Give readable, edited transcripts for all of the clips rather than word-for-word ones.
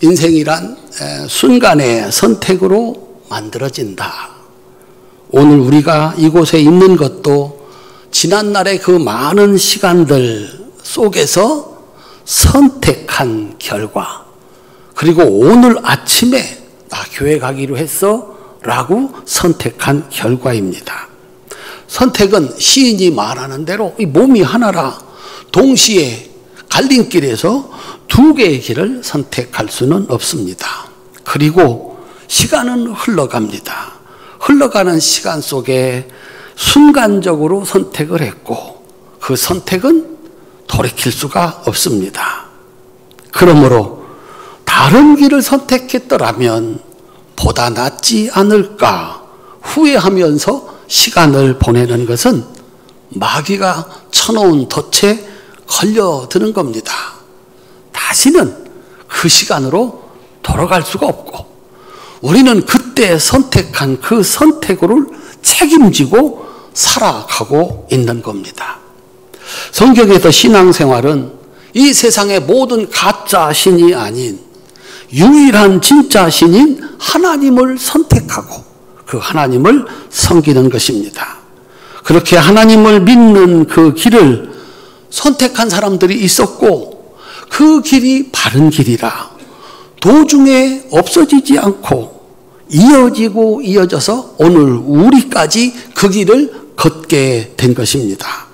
인생이란 순간의 선택으로 만들어진다. 오늘 우리가 이곳에 있는 것도 지난날의 그 많은 시간들 속에서 선택한 결과, 그리고 오늘 아침에 나 교회 가기로 했어 라고 선택한 결과입니다. 선택은 시인이 말하는 대로 이 몸이 하나라 동시에 갈림길에서 두 개의 길을 선택할 수는 없습니다. 그리고 시간은 흘러갑니다. 흘러가는 시간 속에 순간적으로 선택을 했고 그 선택은 돌이킬 수가 없습니다. 그러므로 다른 길을 선택했더라면 보다 낫지 않을까 후회하면서 시간을 보내는 것은 마귀가 쳐놓은 덫에 걸려드는 겁니다. 다시는 그 시간으로 돌아갈 수가 없고 우리는 그때 선택한 그 선택을 책임지고 살아가고 있는 겁니다. 성경에서 신앙생활은 이 세상의 모든 가짜 신이 아닌 유일한 진짜 신인 하나님을 선택하고 그 하나님을 섬기는 것입니다. 그렇게 하나님을 믿는 그 길을 선택한 사람들이 있었고 그 길이 바른 길이라 도중에 없어지지 않고 이어지고 이어져서 오늘 우리까지 그 길을 걷게 된 것입니다.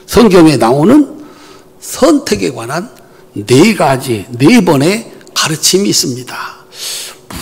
성경에 나오는 선택에 관한 네 번의 가르침이 있습니다.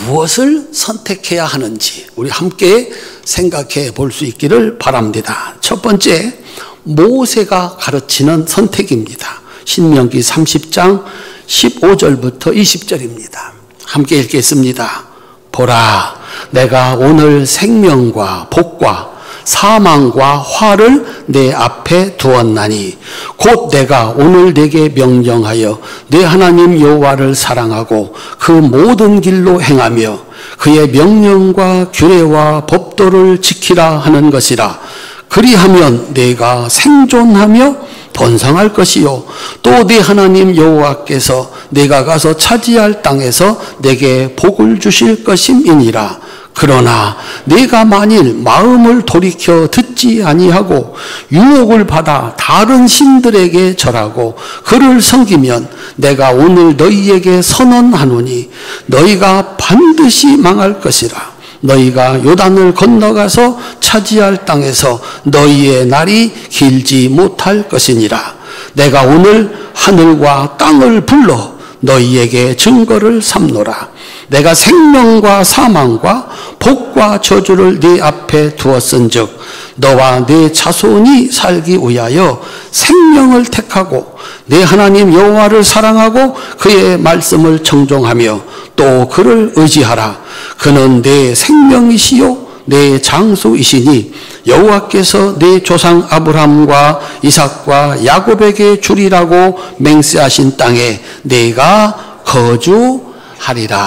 무엇을 선택해야 하는지 우리 함께 생각해 볼 수 있기를 바랍니다. 첫 번째, 모세가 가르치는 선택입니다. 신명기 30장 15절부터 20절입니다. 함께 읽겠습니다. 보라, 내가 오늘 생명과 복과 사망과 화를 내 앞에 두었나니 곧 내가 오늘 내게 명령하여 내 하나님 여호와를 사랑하고 그 모든 길로 행하며 그의 명령과 규례와 법도를 지키라 하는 것이라. 그리하면 내가 생존하며 번성할 것이요 또 네 하나님 여호와께서 내가 가서 차지할 땅에서 내게 복을 주실 것임이니라. 그러나 내가 만일 마음을 돌이켜 듣지 아니하고 유혹을 받아 다른 신들에게 절하고 그를 섬기면 내가 오늘 너희에게 선언하노니 너희가 반드시 망할 것이라. 너희가 요단을 건너가서 차지할 땅에서 너희의 날이 길지 못할 것이니라. 내가 오늘 하늘과 땅을 불러 너희에게 증거를 삼노라. 내가 생명과 사망과 복과 저주를 네 앞에 두었은즉 너와 네 자손이 살기 위하여 생명을 택하고 내 하나님 여호와를 사랑하고 그의 말씀을 청종하며 또 그를 의지하라. 그는 내 생명이시요 내 장수이시니 여호와께서 내 조상 아브라함과 이삭과 야곱에게 주리라고 맹세하신 땅에 내가 거주하리라.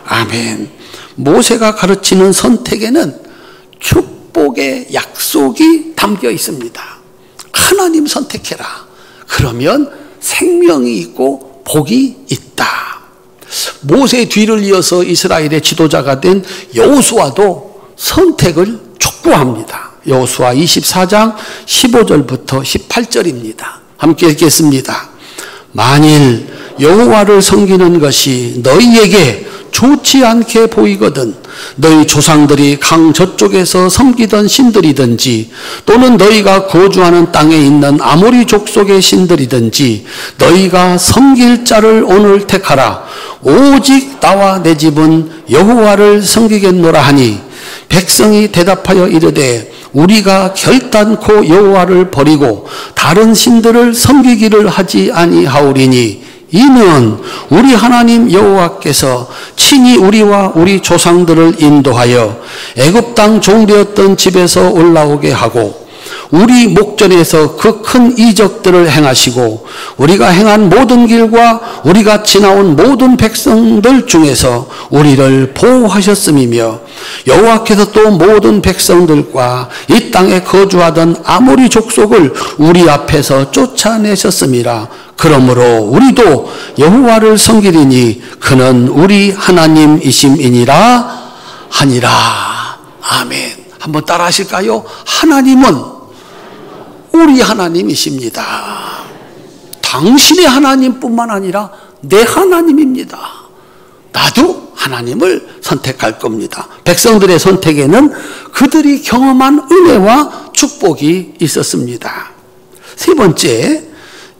아멘. 모세가 가르치는 선택에는 축복의 약속이 담겨 있습니다. 하나님 선택해라. 그러면 생명이 있고 복이 있다. 모세 뒤를 이어서 이스라엘의 지도자가 된 여호수아도 선택을 촉구합니다. 여호수아 24장 15절부터 18절입니다. 함께 읽겠습니다. 만일 여호와를 섬기는 것이 너희에게 좋지 않게 보이거든 너희 조상들이 강 저쪽에서 섬기던 신들이든지 또는 너희가 거주하는 땅에 있는 아모리 족속의 신들이든지 너희가 섬길 자를 오늘 택하라. 오직 나와 내 집은 여호와를 섬기겠노라 하니 백성이 대답하여 이르되 우리가 결단코 여호와를 버리고 다른 신들을 섬기기를 하지 아니하오리니 이는 우리 하나님 여호와께서 친히 우리와 우리 조상들을 인도하여 애굽 땅 종되었던 집에서 올라오게 하고 우리 목전에서 그 큰 이적들을 행하시고 우리가 행한 모든 길과 우리가 지나온 모든 백성들 중에서 우리를 보호하셨음이며 여호와께서 또 모든 백성들과 이 땅에 거주하던 아모리 족속을 우리 앞에서 쫓아내셨음이라. 그러므로 우리도 여호와를 섬기리니 그는 우리 하나님이심이니라 하니라. 아멘. 한번 따라 하실까요? 하나님은 우리 하나님이십니다. 당신의 하나님뿐만 아니라 내 하나님입니다. 나도 하나님을 선택할 겁니다. 백성들의 선택에는 그들이 경험한 은혜와 축복이 있었습니다. 세 번째,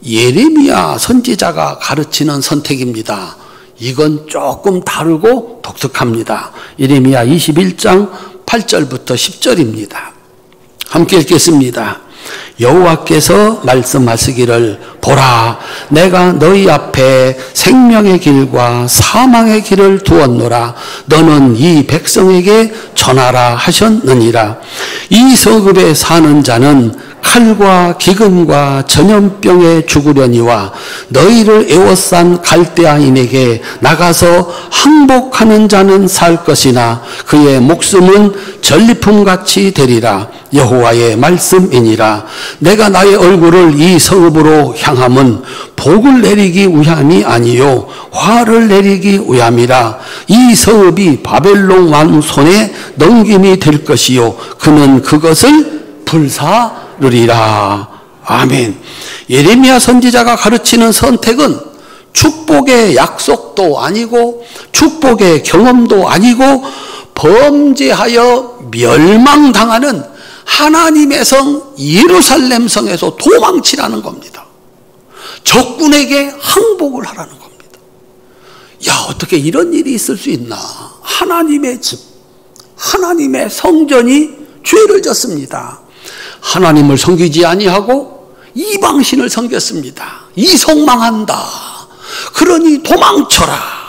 예레미야 선지자가 가르치는 선택입니다. 이건 조금 다르고 독특합니다. 예레미야 21장 8절부터 10절입니다. 함께 읽겠습니다. 여호와께서 말씀하시기를 보라, 내가 너희 앞에 생명의 길과 사망의 길을 두었노라. 너는 이 백성에게 전하라 하셨느니라. 이 성읍에 사는 자는 칼과 기근과 전염병에 죽으려니와 너희를 에워싼 갈대아인에게 나가서 항복하는 자는 살 것이나 그의 목숨은 전리품같이 되리라. 여호와의 말씀이니라. 내가 나의 얼굴을 이 성읍으로 향함은 복을 내리기 위함이 아니요 화를 내리기 위함이라. 이 성읍이 바벨론 왕 손에 넘김이 될 것이요 그는 그것을 불사르리라. 아멘. 예레미야 선지자가 가르치는 선택은 축복의 약속도 아니고 축복의 경험도 아니고 범죄하여 멸망당하는 하나님의 성 예루살렘 성에서 도망치라는 겁니다. 적군에게 항복을 하라는 겁니다. 야, 어떻게 이런 일이 있을 수 있나? 하나님의 집, 하나님의 성전이 죄를 졌습니다. 하나님을 섬기지 아니하고 이방신을 섬겼습니다. 이성망한다. 그러니 도망쳐라.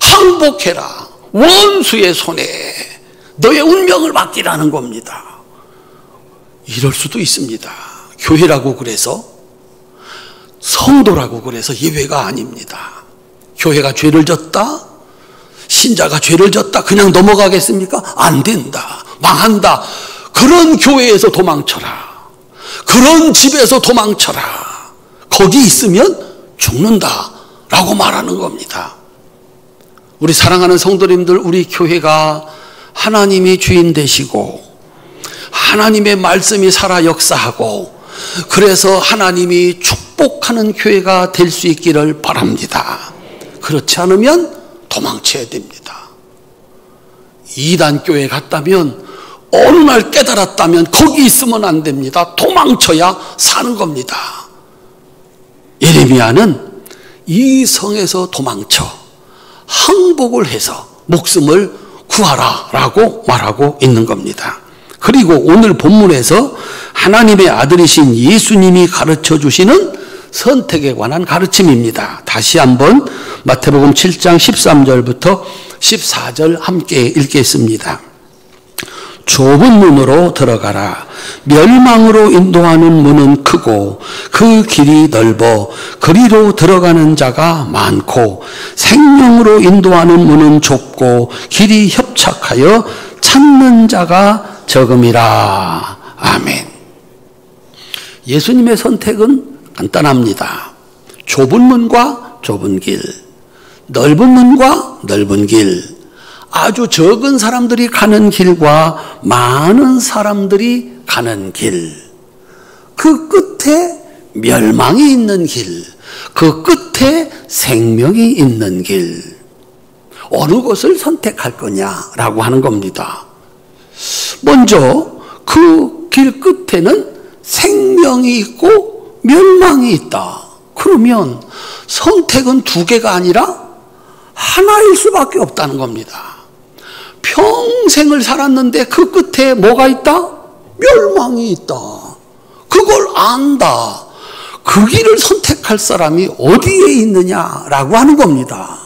항복해라. 원수의 손에 너의 운명을 맡기라는 겁니다. 이럴 수도 있습니다. 교회라고 그래서, 성도라고 그래서 예외가 아닙니다. 교회가 죄를 졌다? 신자가 죄를 졌다? 그냥 넘어가겠습니까? 안 된다. 망한다. 그런 교회에서 도망쳐라. 그런 집에서 도망쳐라. 거기 있으면 죽는다 라고 말하는 겁니다. 우리 사랑하는 성도님들, 우리 교회가 하나님이 주인 되시고 하나님의 말씀이 살아 역사하고 그래서 하나님이 축복하는 교회가 될 수 있기를 바랍니다. 그렇지 않으면 도망쳐야 됩니다. 이단 교회 갔다면 어느 날 깨달았다면 거기 있으면 안 됩니다. 도망쳐야 사는 겁니다. 예레미야는 이 성에서 도망쳐 항복을 해서 목숨을 구하라 라고 말하고 있는 겁니다. 그리고 오늘 본문에서 하나님의 아들이신 예수님이 가르쳐 주시는 선택에 관한 가르침입니다. 다시 한번 마태복음 7장 13절부터 14절 함께 읽겠습니다. 좁은 문으로 들어가라. 멸망으로 인도하는 문은 크고 그 길이 넓어 그리로 들어가는 자가 많고 생명으로 인도하는 문은 좁고 길이 협착하여 찾는 자가 적음이라. 아멘. 예수님의 선택은 간단합니다. 좁은 문과 좁은 길, 넓은 문과 넓은 길, 아주 적은 사람들이 가는 길과 많은 사람들이 가는 길, 그 끝에 멸망이 있는 길, 그 끝에 생명이 있는 길, 어느 것을 선택할 거냐라고 하는 겁니다. 먼저 그 길 끝에는 생명이 있고 멸망이 있다. 그러면 선택은 두 개가 아니라 하나일 수밖에 없다는 겁니다. 평생을 살았는데 그 끝에 뭐가 있다? 멸망이 있다. 그걸 안다. 그 길을 선택할 사람이 어디에 있느냐라고 하는 겁니다.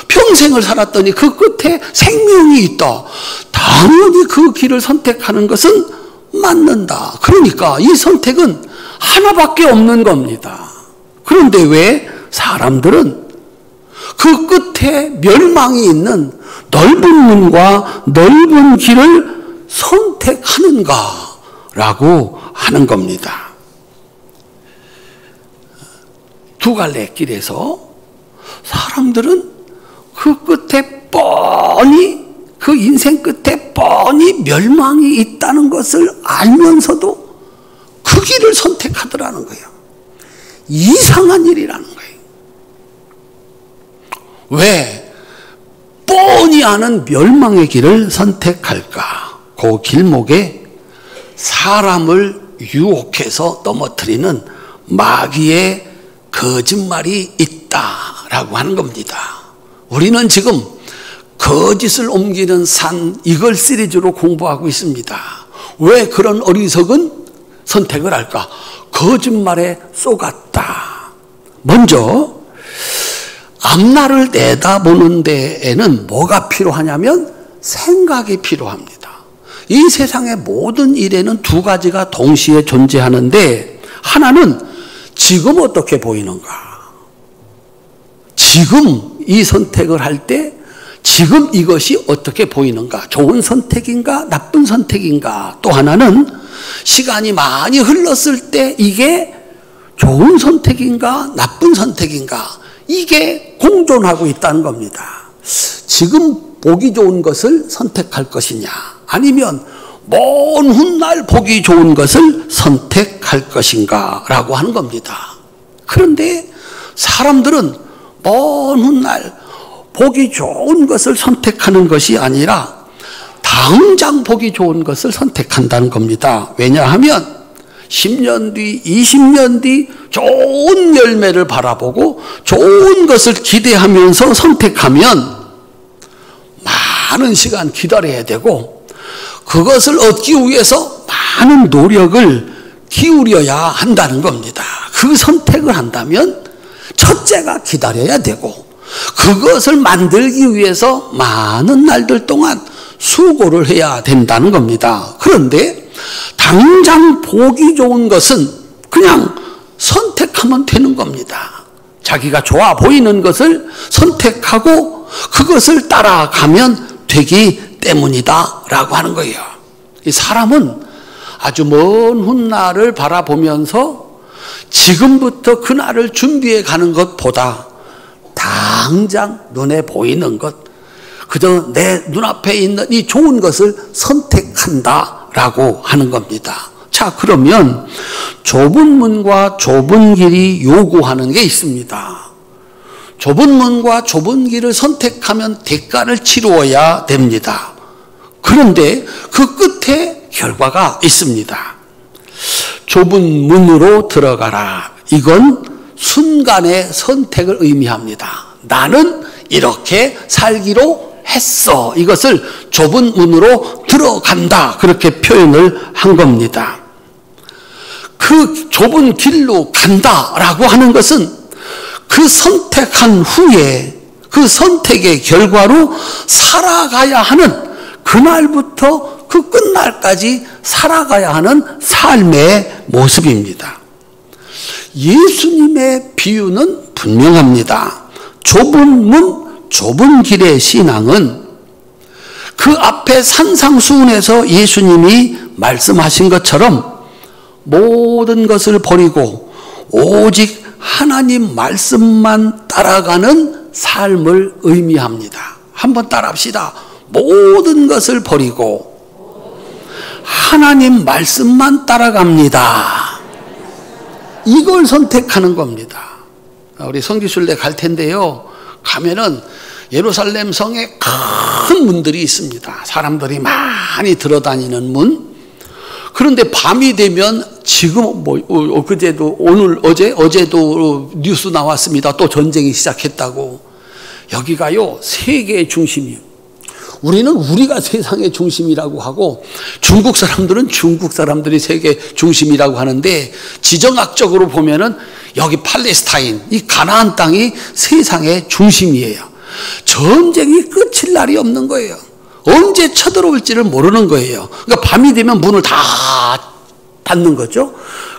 평생을 살았더니 그 끝에 생명이 있다. 당연히 그 길을 선택하는 것은 맞는다. 그러니까 이 선택은 하나밖에 없는 겁니다. 그런데 왜 사람들은 그 끝에 멸망이 있는 넓은 문과 넓은 길을 선택하는가라고 하는 겁니다. 두 갈래 길에서 사람들은 그 끝에 뻔히, 그 인생 끝에 뻔히 멸망이 있다는 것을 알면서도 그 길을 선택하더라는 거예요. 이상한 일이라는 거예요. 왜 뻔히 아는 멸망의 길을 선택할까? 그 길목에 사람을 유혹해서 넘어뜨리는 마귀의 거짓말이 있다라고 하는 겁니다. 우리는 지금 거짓을 옮기는 산, 이걸 시리즈로 공부하고 있습니다. 왜 그런 어리석은 선택을 할까? 거짓말에 쏘갔다. 먼저 앞날을 내다보는 데에는 뭐가 필요하냐면 생각이 필요합니다. 이 세상의 모든 일에는 두 가지가 동시에 존재하는데, 하나는 지금 어떻게 보이는가? 지금 이 선택을 할 때 지금 이것이 어떻게 보이는가? 좋은 선택인가? 나쁜 선택인가? 또 하나는 시간이 많이 흘렀을 때 이게 좋은 선택인가? 나쁜 선택인가? 이게 공존하고 있다는 겁니다. 지금 보기 좋은 것을 선택할 것이냐, 아니면 먼 훗날 보기 좋은 것을 선택할 것인가 라고 하는 겁니다. 그런데 사람들은 먼 훗날 보기 좋은 것을 선택하는 것이 아니라 당장 보기 좋은 것을 선택한다는 겁니다. 왜냐하면 10년 뒤, 20년 뒤 좋은 열매를 바라보고 좋은 것을 기대하면서 선택하면 많은 시간 기다려야 되고, 그것을 얻기 위해서 많은 노력을 기울여야 한다는 겁니다. 그 선택을 한다면 첫째가 기다려야 되고, 그것을 만들기 위해서 많은 날들 동안 수고를 해야 된다는 겁니다. 그런데 당장 보기 좋은 것은 그냥 선택하면 되는 겁니다. 자기가 좋아 보이는 것을 선택하고 그것을 따라가면 되기 때문이다 라고 하는 거예요. 이 사람은 아주 먼 훗날을 바라보면서 지금부터 그날을 준비해 가는 것보다 당장 눈에 보이는 것, 그저 내 눈앞에 있는 이 좋은 것을 선택한다라고 하는 겁니다. 자, 그러면 좁은 문과 좁은 길이 요구하는 게 있습니다. 좁은 문과 좁은 길을 선택하면 대가를 치루어야 됩니다. 그런데 그 끝에 결과가 있습니다. 좁은 문으로 들어가라. 이건 순간의 선택을 의미합니다. 나는 이렇게 살기로 했어. 이것을 좁은 문으로 들어간다. 그렇게 표현을 한 겁니다. 그 좁은 길로 간다라고 하는 것은 그 선택한 후에 그 선택의 결과로 살아가야 하는, 그날부터 그 끝날까지 살아가야 하는 삶의 모습입니다. 예수님의 비유는 분명합니다. 좁은 문, 좁은 길의 신앙은 그 앞에 산상수훈에서 예수님이 말씀하신 것처럼 모든 것을 버리고 오직 하나님 말씀만 따라가는 삶을 의미합니다. 한번 따라합시다. 모든 것을 버리고 하나님 말씀만 따라갑니다. 이걸 선택하는 겁니다. 우리 성지순례 갈 텐데요, 가면은 예루살렘 성에 큰 문들이 있습니다. 사람들이 많이 들어다니는 문. 그런데 밤이 되면 지금 그제도 오늘 어제도 뉴스 나왔습니다. 또 전쟁이 시작했다고. 여기가요 세계의 중심이에요. 우리는 우리가 세상의 중심이라고 하고 중국 사람들은 중국 사람들이 세계 중심이라고 하는데, 지정학적으로 보면은 여기 팔레스타인, 이 가나안 땅이 세상의 중심이에요. 전쟁이 끝일 날이 없는 거예요. 언제 쳐들어올지를 모르는 거예요. 그러니까 밤이 되면 문을 다 닫는 거죠.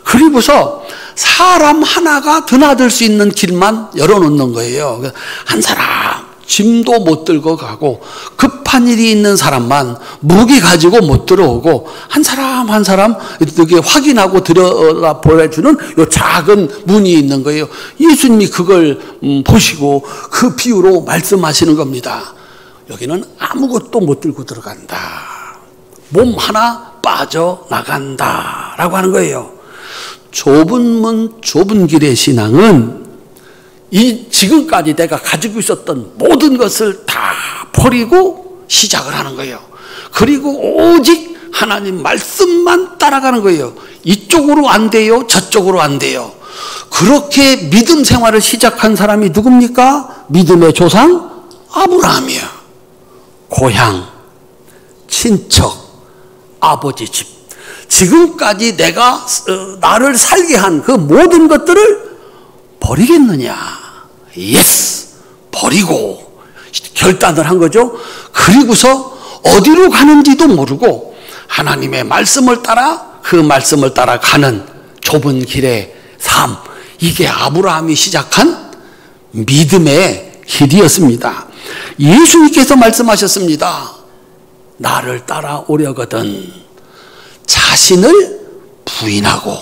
그리고서 사람 하나가 드나들 수 있는 길만 열어놓는 거예요. 한 사람 짐도 못 들고 가고 급한 일이 있는 사람만 무기 가지고 못 들어오고 한 사람 한 사람 이렇게 확인하고 들여다보여주는 요 작은 문이 있는 거예요. 예수님이 그걸 보시고 그 비유로 말씀하시는 겁니다. 여기는 아무것도 못 들고 들어간다. 몸 하나 빠져나간다 라고 하는 거예요. 좁은 문 좁은 길의 신앙은 이 지금까지 내가 가지고 있었던 모든 것을 다 버리고 시작을 하는 거예요. 그리고 오직 하나님 말씀만 따라가는 거예요. 이쪽으로 안 돼요, 저쪽으로 안 돼요. 그렇게 믿음 생활을 시작한 사람이 누굽니까? 믿음의 조상 아브라함이야. 고향, 친척, 아버지 집, 지금까지 내가 나를 살게 한 그 모든 것들을 버리겠느냐? 예스! 버리고 결단을 한 거죠. 그리고서 어디로 가는지도 모르고 하나님의 말씀을 따라 그 말씀을 따라 가는 좁은 길의 삶, 이게 아브라함이 시작한 믿음의 길이었습니다. 예수님께서 말씀하셨습니다. 나를 따라오려거든 자신을 부인하고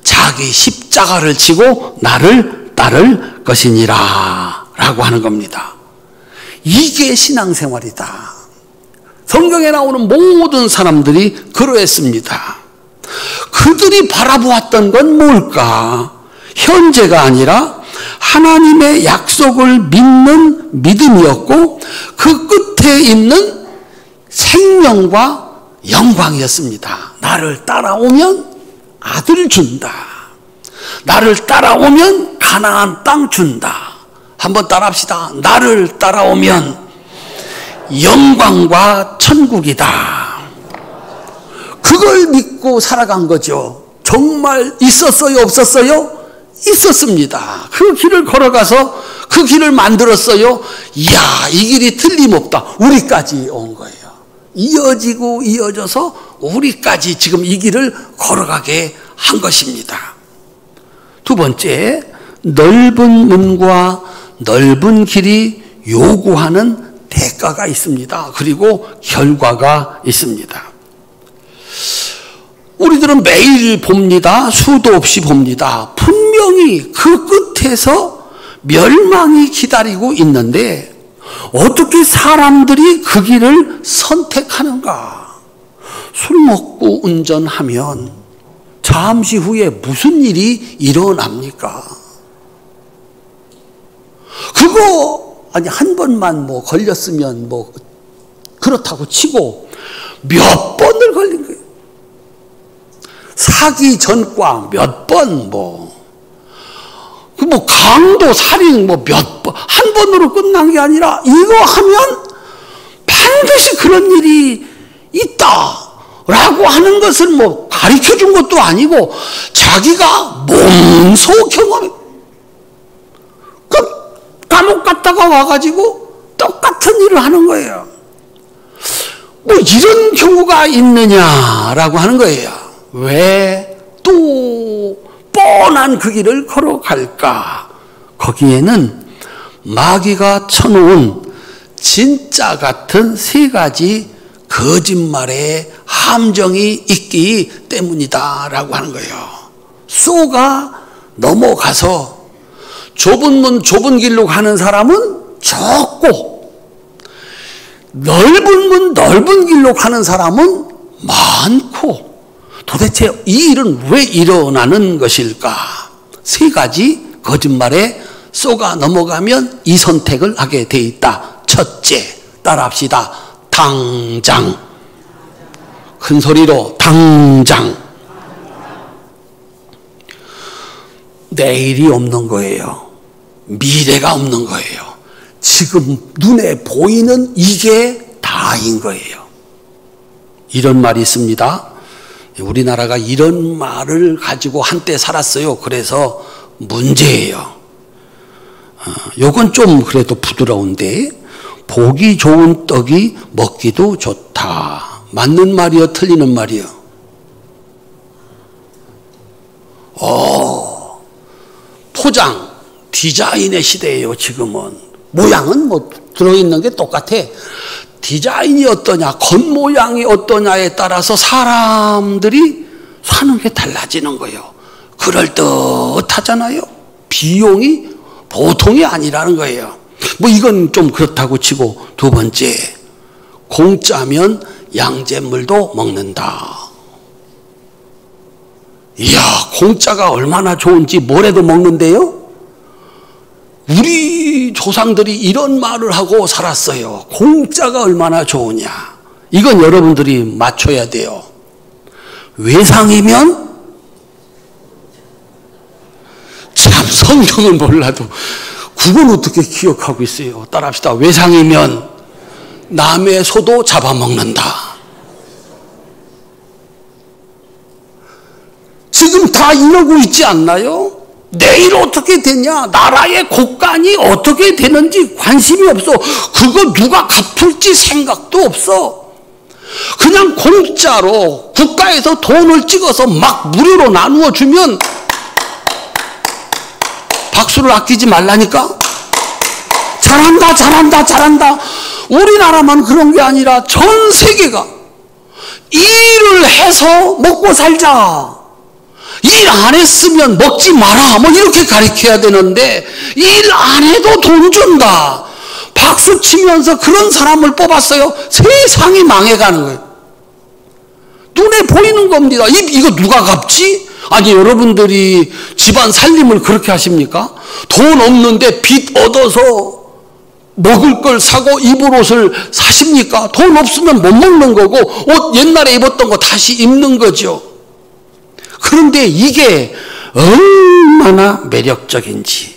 자기 십자가를 지고 나를 따를 것이니라 라고 하는 겁니다. 이게 신앙생활이다. 성경에 나오는 모든 사람들이 그러했습니다. 그들이 바라보았던 건 뭘까? 현재가 아니라 하나님의 약속을 믿는 믿음이었고 그 끝에 있는 생명과 영광이었습니다. 나를 따라오면 아들 준다. 나를 따라오면 가나안 땅 준다. 한번 따라합시다. 나를 따라오면 영광과 천국이다. 그걸 믿고 살아간 거죠. 정말 있었어요? 없었어요? 있었습니다. 그 길을 걸어가서 그 길을 만들었어요. 이야, 이 길이 틀림없다. 우리까지 온 거예요. 이어지고 이어져서 우리까지 지금 이 길을 걸어가게 한 것입니다. 두 번째, 넓은 문과 넓은 길이 요구하는 대가가 있습니다. 그리고 결과가 있습니다. 우리들은 매일 봅니다. 수도 없이 봅니다. 분명히 그 끝에서 멸망이 기다리고 있는데 어떻게 사람들이 그 길을 선택하는가? 술 먹고 운전하면 잠시 후에 무슨 일이 일어납니까? 그거 아니 한 번만 뭐 걸렸으면 뭐 그렇다고 치고 몇 번을 걸린 거예요. 사기 전과 몇 번 뭐 강도 살인 뭐 몇 번 한 번으로 끝난 게 아니라 이거 하면 반드시 그런 일이 있다라고 하는 것을 뭐 가르쳐 준 것도 아니고 자기가 몸소 경험해. 그 감옥 갔다가 와가지고 똑같은 일을 하는 거예요. 뭐 이런 경우가 있느냐라고 하는 거예요. 왜 또 뻔한 그 길을 걸어갈까? 거기에는 마귀가 쳐놓은 진짜 같은 세 가지 거짓말의 함정이 있기 때문이다 라고 하는 거예요. 쏘가 넘어가서 좁은 문 좁은 길로 가는 사람은 적고 넓은 문 넓은 길로 가는 사람은 많고 도대체 이 일은 왜 일어나는 것일까? 세 가지 거짓말에 쏘가 넘어가면 이 선택을 하게 돼 있다. 첫째, 따라합시다. 당장. 큰 소리로 당장. 내일이 없는 거예요. 미래가 없는 거예요. 지금 눈에 보이는 이게 다인 거예요. 이런 말이 있습니다. 우리나라가 이런 말을 가지고 한때 살았어요. 그래서 문제예요. 요건 좀 그래도 부드러운데 보기 좋은 떡이 먹기도 좋다. 맞는 말이요, 틀리는 말이요? 포장, 디자인의 시대예요, 지금은. 모양은 뭐 들어있는 게 똑같아. 디자인이 어떠냐, 겉모양이 어떠냐에 따라서 사람들이 사는 게 달라지는 거예요. 그럴듯하잖아요. 비용이 보통이 아니라는 거예요. 뭐 이건 좀 그렇다고 치고, 두 번째, 공짜면 양잿물도 먹는다. 이야, 공짜가 얼마나 좋은지 뭐래도 먹는데요? 우리 조상들이 이런 말을 하고 살았어요. 공짜가 얼마나 좋으냐. 이건 여러분들이 맞춰야 돼요. 외상이면 참 성경은 몰라도 그건 어떻게 기억하고 있어요. 따라합시다. 외상이면 남의 소도 잡아먹는다. 지금 다 이러고 있지 않나요? 내일 어떻게 되냐, 나라의 곳간이 어떻게 되는지 관심이 없어. 그거 누가 갚을지 생각도 없어. 그냥 공짜로 국가에서 돈을 찍어서 막 무료로 나누어 주면 박수를 아끼지 말라니까. 잘한다, 잘한다, 잘한다. 우리나라만 그런 게 아니라 전 세계가 일을 해서 먹고 살자, 일 안 했으면 먹지 마라, 뭐 이렇게 가르쳐야 되는데 일 안 해도 돈 준다, 박수 치면서 그런 사람을 뽑았어요. 세상이 망해가는 거예요. 눈에 보이는 겁니다. 이거 누가 갚지? 아니, 여러분들이 집안 살림을 그렇게 하십니까? 돈 없는데 빚 얻어서 먹을 걸 사고 입을 옷을 사십니까? 돈 없으면 못 먹는 거고, 옷 옛날에 입었던 거 다시 입는 거죠. 그런데 이게 얼마나 매력적인지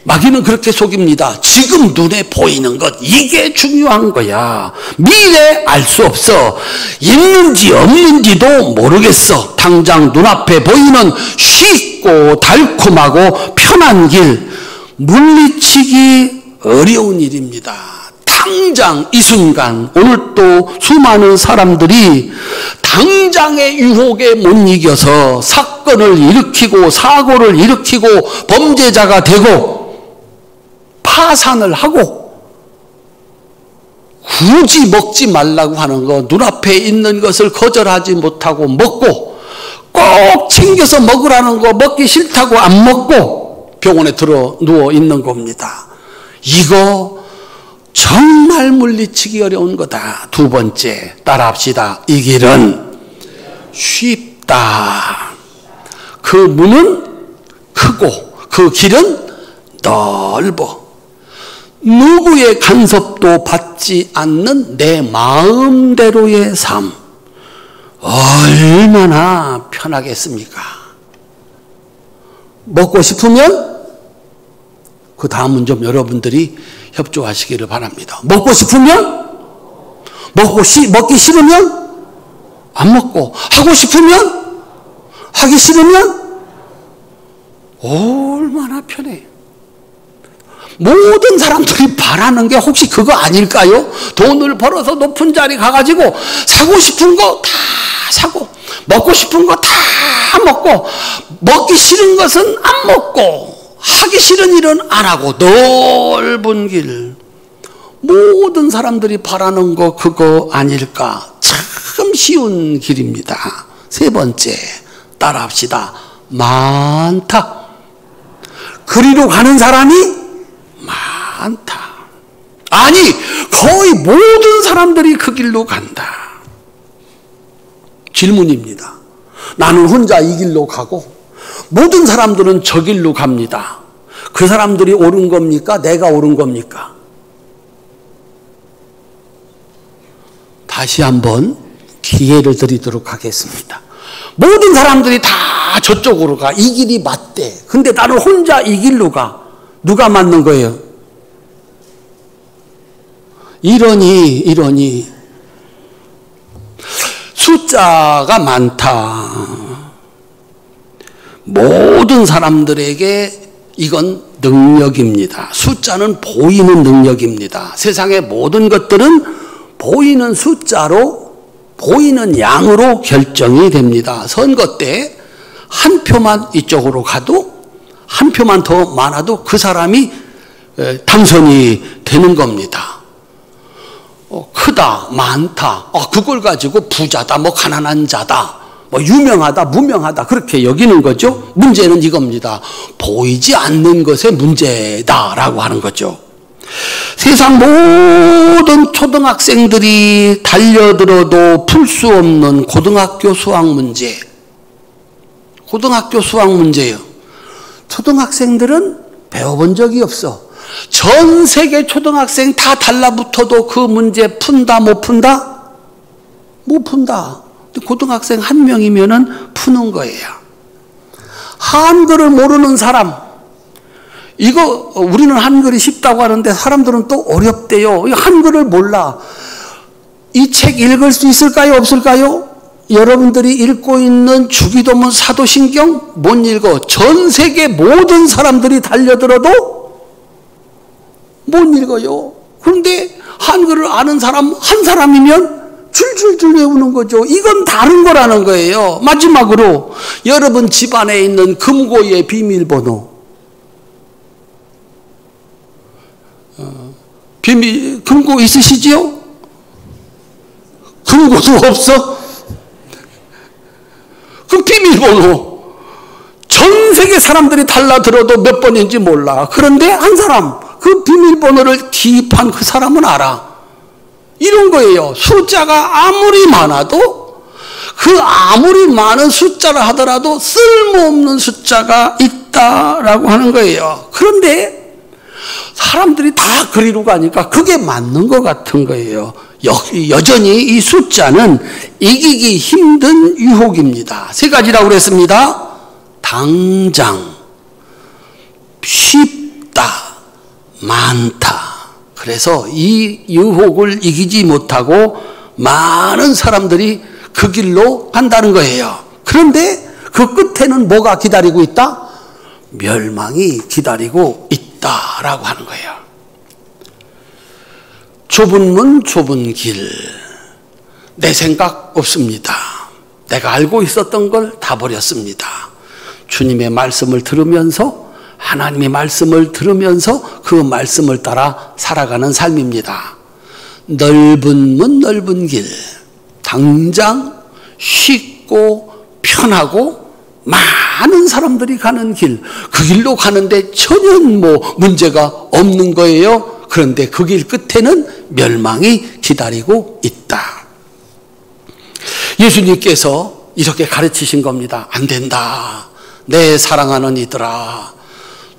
마귀는 그렇게 속입니다. 지금 눈에 보이는 것, 이게 중요한 거야. 미래 알 수 없어. 있는지 없는지도 모르겠어. 당장 눈앞에 보이는 쉽고 달콤하고 편한 길, 물리치기 어려운 일입니다. 당장 이 순간, 오늘 또 수많은 사람들이 당장의 유혹에 못 이겨서 사건을 일으키고 사고를 일으키고 범죄자가 되고 파산을 하고, 굳이 먹지 말라고 하는 거, 눈앞에 있는 것을 거절하지 못하고 먹고, 꼭 챙겨서 먹으라는 거 먹기 싫다고 안 먹고 병원에 들어 누워 있는 겁니다. 이거 정말 물리치기 어려운 거다. 두 번째, 따라합시다. 이 길은 쉽다. 그 문은 크고 그 길은 넓어. 누구의 간섭도 받지 않는 내 마음대로의 삶, 얼마나 편하겠습니까? 먹고 싶으면 그 다음은 좀 여러분들이 협조하시기를 바랍니다. 먹고 싶으면 먹기 싫으면 안 먹고, 하고 싶으면 하기 싫으면, 얼마나 편해. 모든 사람들이 바라는 게 혹시 그거 아닐까요? 돈을 벌어서 높은 자리 가가지고 사고 싶은 거 다 사고, 먹고 싶은 거 다 먹고, 먹기 싫은 것은 안 먹고, 하기 싫은 일은 안 하고, 넓은 길. 모든 사람들이 바라는 거 그거 아닐까? 참 쉬운 길입니다. 세 번째, 따라합시다. 많다. 그리로 가는 사람이 많다. 아니, 거의 모든 사람들이 그 길로 간다. 질문입니다. 나는 혼자 이 길로 가고 모든 사람들은 저 길로 갑니다. 그 사람들이 옳은 겁니까? 내가 옳은 겁니까? 다시 한번 기회를 드리도록 하겠습니다. 모든 사람들이 다 저쪽으로 가. 이 길이 맞대. 근데 나는 혼자 이 길로 가. 누가 맞는 거예요? 이러니 숫자가 많다. 모든 사람들에게 이건 능력입니다. 숫자는 보이는 능력입니다. 세상의 모든 것들은 보이는 숫자로, 보이는 양으로 결정이 됩니다. 선거 때 한 표만 이쪽으로 가도, 한 표만 더 많아도 그 사람이 당선이 되는 겁니다. 크다, 많다, 그걸 가지고 부자다, 뭐 가난한 자다, 뭐 유명하다, 무명하다, 그렇게 여기는 거죠. 문제는 이겁니다. 보이지 않는 것의 문제다라고 하는 거죠. 세상 모든 초등학생들이 달려들어도 풀 수 없는 고등학교 수학 문제. 고등학교 수학 문제예요. 초등학생들은 배워본 적이 없어. 전 세계 초등학생 다 달라붙어도 그 문제 푼다, 못 푼다? 못 푼다. 고등학생 한 명이면은 푸는 거예요. 한글을 모르는 사람, 이거 우리는 한글이 쉽다고 하는데 사람들은 또 어렵대요. 한글을 몰라. 이 책 읽을 수 있을까요? 없을까요? 여러분들이 읽고 있는 주기도문 사도신경 못 읽어. 전 세계 모든 사람들이 달려들어도 못 읽어요. 그런데 한글을 아는 사람 한 사람이면 줄줄줄 외우는 거죠. 이건 다른 거라는 거예요. 마지막으로 여러분 집안에 있는 금고의 비밀번호. 금고 있으시지요? 금고도 없어? 그 비밀번호 전 세계 사람들이 달라들어도 몇 번인지 몰라. 그런데 한 사람 그 비밀번호를 기입한 그 사람은 알아. 이런 거예요. 숫자가 아무리 많아도, 그 아무리 많은 숫자라 하더라도 쓸모없는 숫자가 있다라고 하는 거예요. 그런데 사람들이 다 그리로 가니까 그게 맞는 것 같은 거예요. 여전히 이 숫자는 이기기 힘든 유혹입니다. 세 가지라고 그랬습니다. 당장, 쉽다, 많다. 그래서 이 유혹을 이기지 못하고 많은 사람들이 그 길로 간다는 거예요. 그런데 그 끝에는 뭐가 기다리고 있다? 멸망이 기다리고 있다라고 하는 거예요. 좁은 문, 좁은 길. 내 생각 없습니다. 내가 알고 있었던 걸 다 버렸습니다. 주님의 말씀을 들으면서, 하나님의 말씀을 들으면서 그 말씀을 따라 살아가는 삶입니다. 넓은 문, 넓은 길. 당장 쉽고 편하고 많은 사람들이 가는 길. 그 길로 가는데 전혀 문제가 없는 거예요. 그런데 그 길 끝에는 멸망이 기다리고 있다. 예수님께서 이렇게 가르치신 겁니다. 안 된다. 내 사랑하는 이들아,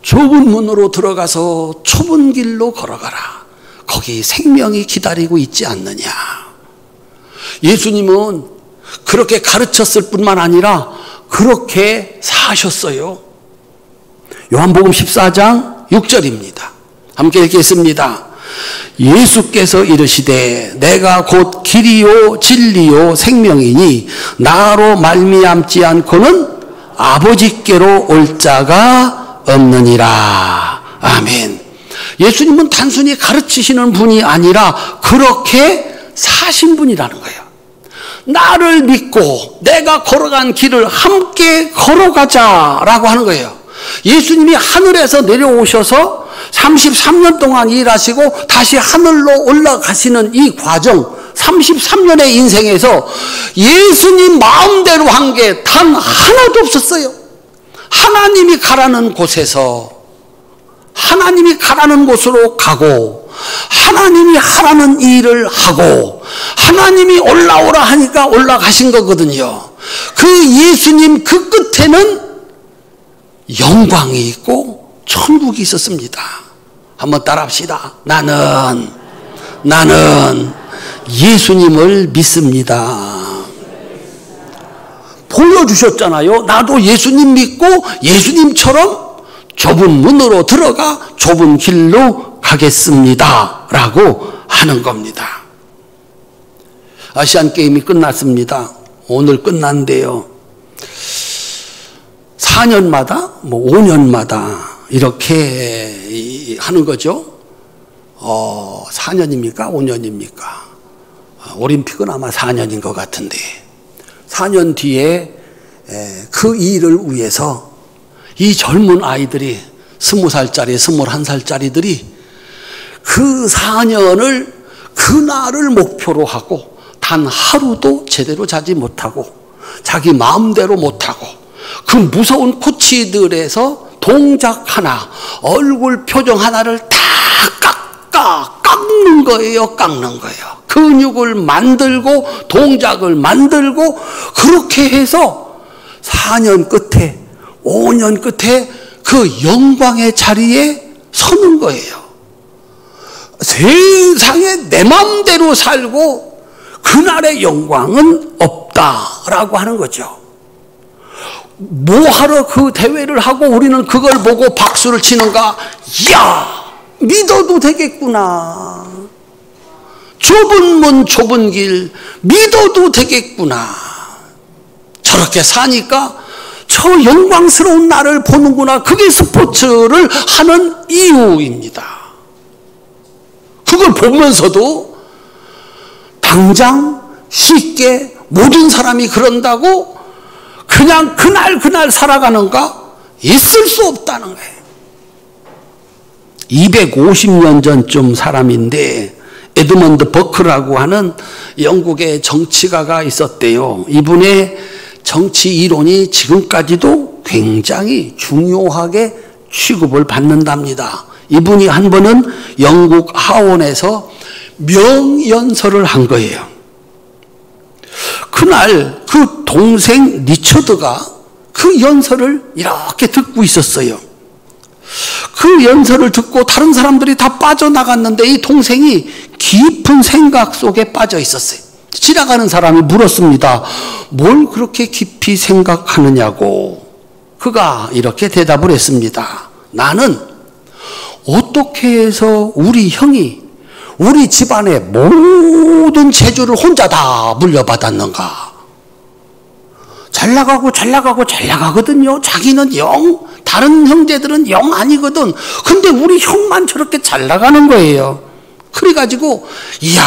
좁은 문으로 들어가서 좁은 길로 걸어가라. 거기 생명이 기다리고 있지 않느냐. 예수님은 그렇게 가르쳤을 뿐만 아니라 그렇게 사셨어요. 요한복음 14장 6절입니다. 함께 읽겠습니다. 예수께서 이르시되 내가 곧 길이요 진리요 생명이니 나로 말미암지 않고는 아버지께로 올 자가 없느니라. 아멘. 예수님은 단순히 가르치시는 분이 아니라 그렇게 사신 분이라는 거예요. 나를 믿고 내가 걸어간 길을 함께 걸어가자라고 하는 거예요. 예수님이 하늘에서 내려오셔서 33년 동안 일하시고 다시 하늘로 올라가시는 이 과정, 33년의 인생에서 예수님 마음대로 한 게 단 하나도 없었어요. 하나님이 가라는 곳에서 하나님이 가라는 곳으로 가고, 하나님이 하라는 일을 하고, 하나님이 올라오라 하니까 올라가신 거거든요. 그 예수님 그 끝에는 영광이 있고 천국이 있었습니다. 한번 따라합시다. 나는 예수님을 믿습니다. 보여주셨잖아요. 나도 예수님 믿고 예수님처럼 좁은 문으로 들어가 좁은 길로 가겠습니다 라고 하는 겁니다. 아시안게임이 끝났습니다. 오늘 끝난대요. 4년마다 5년마다 이렇게 하는 거죠. 4년입니까? 5년입니까? 올림픽은 아마 4년인 것 같은데 4년 뒤에 그 일을 위해서 이 젊은 아이들이 20살짜리, 21살짜리들이 그 4년을 그날을 목표로 하고 단 하루도 제대로 자지 못하고 자기 마음대로 못하고 그 무서운 코치들에서 동작 하나, 얼굴 표정 하나를 다 깎는 거예요. 깎는 거예요. 근육을 만들고 동작을 만들고 그렇게 해서 4년 끝에 5년 끝에 그 영광의 자리에 서는 거예요. 세상에 내 마음대로 살고 그날의 영광은 없다라고 하는 거죠. 뭐하러 그 대회를 하고 우리는 그걸 보고 박수를 치는가? 이야, 믿어도 되겠구나. 좁은 문 좁은 길 믿어도 되겠구나. 저렇게 사니까 저 영광스러운 나를 보는구나. 그게 스포츠를 하는 이유입니다. 그걸 보면서도 당장 쉽게 모든 사람이 그런다고 그냥 그날 살아가는가? 있을 수 없다는 거예요. 250년 전쯤 사람인데 에드먼드 버크라고 하는 영국의 정치가가 있었대요. 이분의 정치 이론이 지금까지도 굉장히 중요하게 취급을 받는답니다. 이분이 한 번은 영국 하원에서 명연설을 한 거예요. 그날 그 동생 리처드가 그 연설을 이렇게 듣고 있었어요. 그 연설을 듣고 다른 사람들이 다 빠져나갔는데 이 동생이 깊은 생각 속에 빠져 있었어요. 지나가는 사람이 물었습니다. 뭘 그렇게 깊이 생각하느냐고. 그가 이렇게 대답을 했습니다. 나는 어떻게 해서 우리 형이 우리 집안의 모든 재주를 혼자 다 물려받았는가? 잘 나가거든요. 자기는 영, 다른 형제들은 영 아니거든. 근데 우리 형만 저렇게 잘 나가는 거예요. 그래가지고 이야,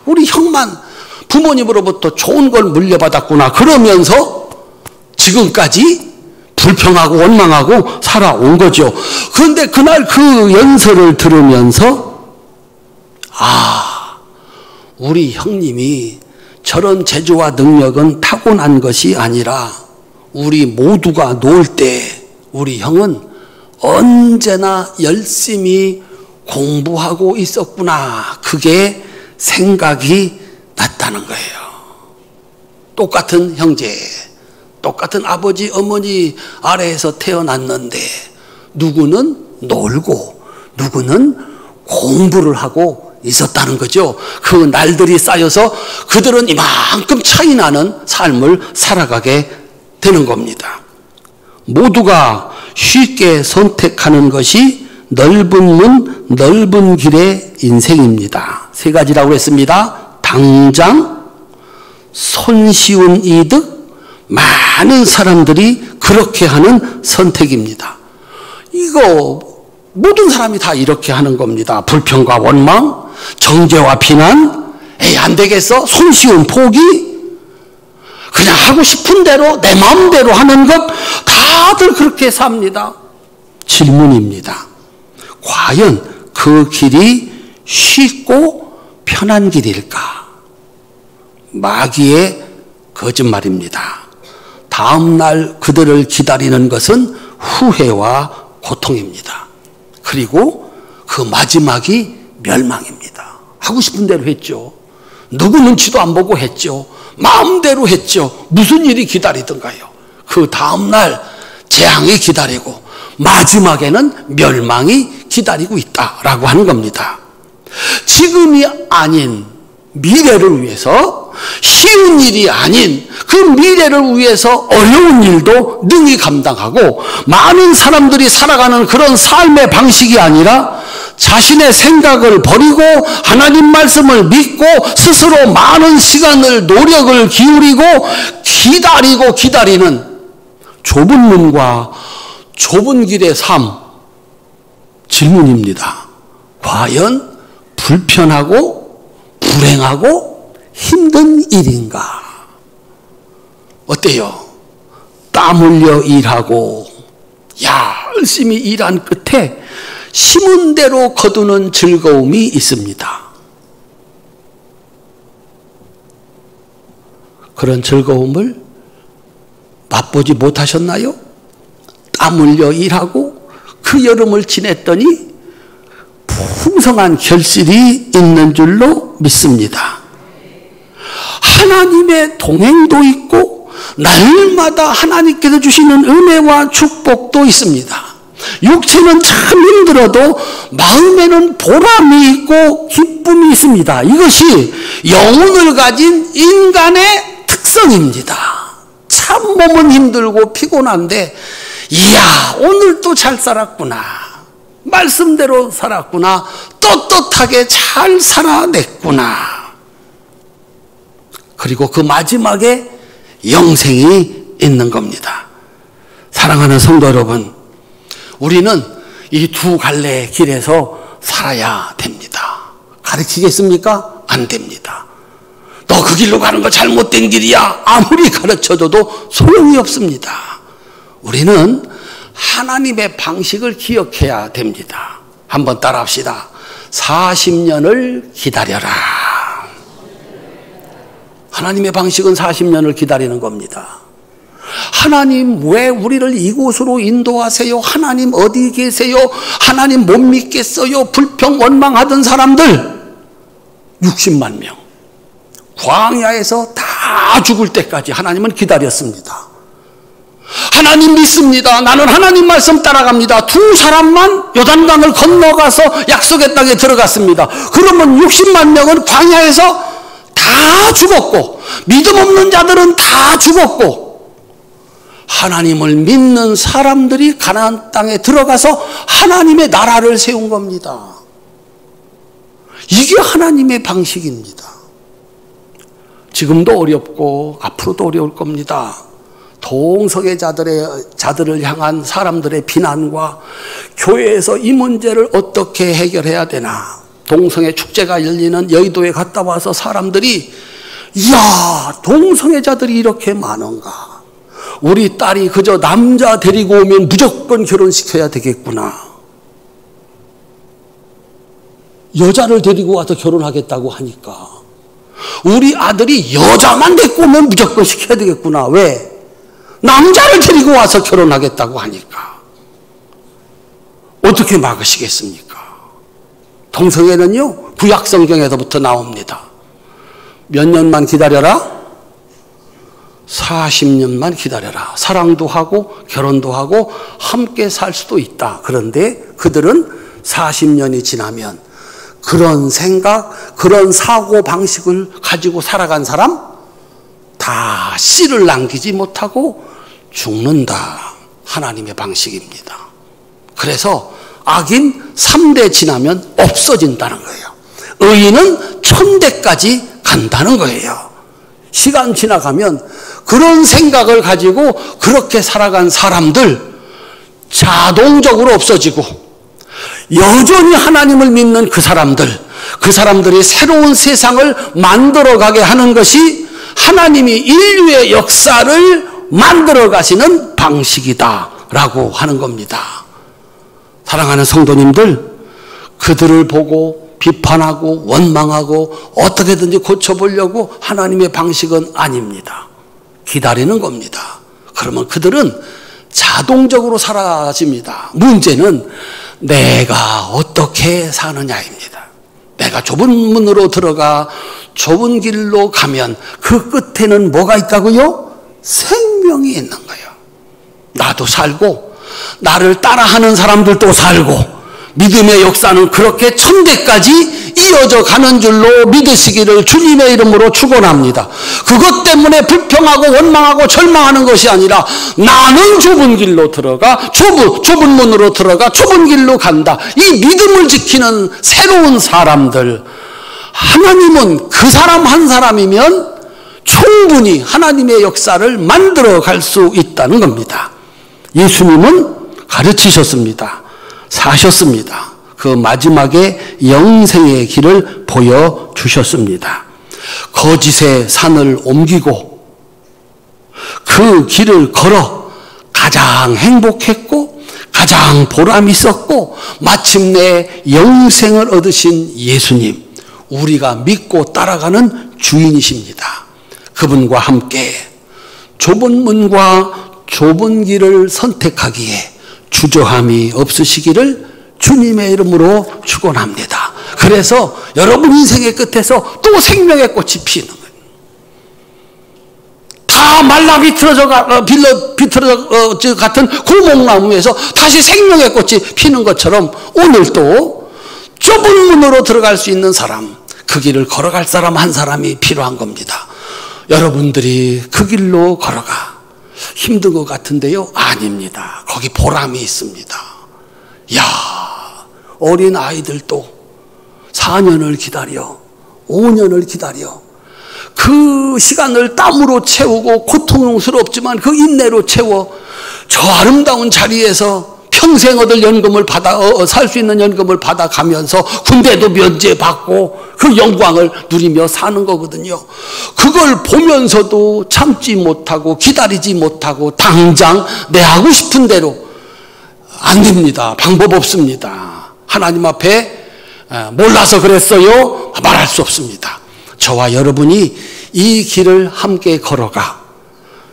우리 형만 부모님으로부터 좋은 걸 물려받았구나. 그러면서 지금까지 불평하고 원망하고 살아온 거죠. 그런데 그날 그 연설을 들으면서 우리 형님이 저런 재주와 능력은 타고난 것이 아니라 우리 모두가 놀 때 우리 형은 언제나 열심히 공부하고 있었구나. 그게 생각이 났다는 거예요. 똑같은 형제, 똑같은 아버지, 어머니 아래에서 태어났는데 누구는 놀고 누구는 공부를 하고 있었다는 거죠. 그 날들이 쌓여서 그들은 이만큼 차이 나는 삶을 살아가게 되는 겁니다. 모두가 쉽게 선택하는 것이 넓은 문, 넓은 길의 인생입니다. 세 가지라고 했습니다. 당장, 손쉬운 이득, 많은 사람들이 그렇게 하는 선택입니다. 이거 모든 사람이 다 이렇게 하는 겁니다. 불평과 원망, 정죄와 비난, 에이 안 되겠어? 손쉬운 포기, 그냥 하고 싶은 대로 내 마음대로 하는 것 다들 그렇게 삽니다. 질문입니다. 과연 그 길이 쉽고 편한 길일까? 마귀의 거짓말입니다. 다음 날 그들을 기다리는 것은 후회와 고통입니다. 그리고 그 마지막이 멸망입니다. 하고 싶은 대로 했죠. 누구 눈치도 안 보고 했죠. 마음대로 했죠. 무슨 일이 기다리던가요. 그 다음 날 재앙이 기다리고 마지막에는 멸망이 기다리고 있다라고 하는 겁니다. 지금이 아닌 미래를 위해서, 쉬운 일이 아닌 그 미래를 위해서 어려운 일도 능히 감당하고, 많은 사람들이 살아가는 그런 삶의 방식이 아니라 자신의 생각을 버리고 하나님 말씀을 믿고 스스로 많은 시간을 노력을 기울이고 기다리는 좁은 문과 좁은 길의 삶, 질문입니다. 과연 불편하고 불행하고 힘든 일인가? 어때요? 땀 흘려 일하고 열심히 일한 끝에 심은 대로 거두는 즐거움이 있습니다. 그런 즐거움을 맛보지 못하셨나요? 땀 흘려 일하고 그 여름을 지냈더니 풍성한 결실이 있는 줄로 믿습니다. 하나님의 동행도 있고 날마다 하나님께서 주시는 은혜와 축복도 있습니다. 육체는 참 힘들어도 마음에는 보람이 있고 기쁨이 있습니다. 이것이 영혼을 가진 인간의 특성입니다. 참 몸은 힘들고 피곤한데 이야 오늘 또 잘 살았구나, 말씀대로 살았구나, 떳떳하게 잘 살아냈구나. 그리고 그 마지막에 영생이 있는 겁니다. 사랑하는 성도 여러분, 우리는 이 두 갈래의 길에서 살아야 됩니다. 가르치겠습니까? 안 됩니다. 너 그 길로 가는 거 잘못된 길이야 아무리 가르쳐줘도 소용이 없습니다. 우리는 하나님의 방식을 기억해야 됩니다. 한번 따라합시다. 40년을 기다려라. 하나님의 방식은 40년을 기다리는 겁니다. 하나님 왜 우리를 이곳으로 인도하세요? 하나님 어디 계세요? 하나님 못 믿겠어요? 불평 원망하던 사람들 60만 명 광야에서 다 죽을 때까지 하나님은 기다렸습니다. 하나님 믿습니다. 나는 하나님 말씀 따라갑니다. 두 사람만 요단강을 건너가서 약속의 땅에 들어갔습니다. 그러면 60만 명은 광야에서 다 죽었고 믿음 없는 자들은 다 죽었고 하나님을 믿는 사람들이 가나안 땅에 들어가서 하나님의 나라를 세운 겁니다. 이게 하나님의 방식입니다. 지금도 어렵고 앞으로도 어려울 겁니다. 동성애 자들을 향한 사람들의 비난과 교회에서 이 문제를 어떻게 해결해야 되나. 동성애 축제가 열리는 여의도에 갔다 와서 사람들이 이야 동성애자들이 이렇게 많은가. 우리 딸이 그저 남자 데리고 오면 무조건 결혼시켜야 되겠구나. 여자를 데리고 와서 결혼하겠다고 하니까 우리 아들이 여자만 데리고 오면 무조건 시켜야 되겠구나. 왜? 남자를 데리고 와서 결혼하겠다고 하니까. 어떻게 막으시겠습니까? 동성애는요 구약 성경에서부터 나옵니다. 몇 년만 기다려라? 40년만 기다려라. 사랑도 하고 결혼도 하고 함께 살 수도 있다. 그런데 그들은 40년이 지나면 그런 생각, 그런 사고 방식을 가지고 살아간 사람 다 씨를 남기지 못하고 죽는다. 하나님의 방식입니다. 그래서 악인 3대 지나면 없어진다는 거예요. 의인은 1000대까지 간다는 거예요. 시간 지나가면 그런 생각을 가지고 그렇게 살아간 사람들 자동적으로 없어지고 여전히 하나님을 믿는 그 사람들이 새로운 세상을 만들어가게 하는 것이 하나님이 인류의 역사를 만들어 가시는 방식이다라고 하는 겁니다. 사랑하는 성도님들, 그들을 보고 비판하고 원망하고 어떻게든지 고쳐보려고 하나님의 방식은 아닙니다. 기다리는 겁니다. 그러면 그들은 자동적으로 사라집니다. 문제는 내가 어떻게 사느냐입니다. 내가 좁은 문으로 들어가 좁은 길로 가면 그 끝에는 뭐가 있다고요? 생명이 있는 거예요. 나도 살고 나를 따라하는 사람들도 살고 믿음의 역사는 그렇게 1000대까지 이어져 가는 줄로 믿으시기를 주님의 이름으로 축원합니다. 그것 때문에 불평하고 원망하고 절망하는 것이 아니라 나는 좁은 길로 들어가 좁은 문으로 들어가 좁은 길로 간다. 이 믿음을 지키는 새로운 사람들, 하나님은 그 사람 한 사람이면 충분히 하나님의 역사를 만들어 갈 수 있다는 겁니다. 예수님은 가르치셨습니다. 사셨습니다. 그 마지막에 영생의 길을 보여주셨습니다. 거짓의 산을 옮기고 그 길을 걸어 가장 행복했고 가장 보람 있었고 마침내 영생을 얻으신 예수님, 우리가 믿고 따라가는 주인이십니다. 그분과 함께 좁은 문과 좁은 길을 선택하기에 주저함이 없으시기를 주님의 이름으로 축원합니다. 그래서 여러분 인생의 끝에서 또 생명의 꽃이 피는 거예요. 다 말라 비틀어져 같은 고목나무에서 다시 생명의 꽃이 피는 것처럼 오늘도 좁은 문으로 들어갈 수 있는 사람, 그 길을 걸어갈 사람 한 사람이 필요한 겁니다. 여러분들이 그 길로 걸어가 힘든 것 같은데요? 아닙니다. 거기 보람이 있습니다. 야, 어린 아이들도 4년을 기다려, 5년을 기다려 그 시간을 땀으로 채우고 고통스럽지만 그 인내로 채워 저 아름다운 자리에서 평생 얻을 연금을 살 수 있는 연금을 받아가면서 군대도 면제받고 그 영광을 누리며 사는 거거든요. 그걸 보면서도 참지 못하고 기다리지 못하고 당장 내 하고 싶은 대로 안 됩니다. 방법 없습니다. 하나님 앞에 몰라서 그랬어요? 말할 수 없습니다. 저와 여러분이 이 길을 함께 걸어가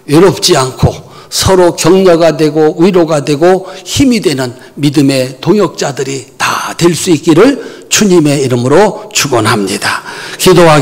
외롭지 않고 서로 격려가 되고 위로가 되고 힘이 되는 믿음의 동역자들이 다 될 수 있기를 주님의 이름으로 축원합니다. 기도하기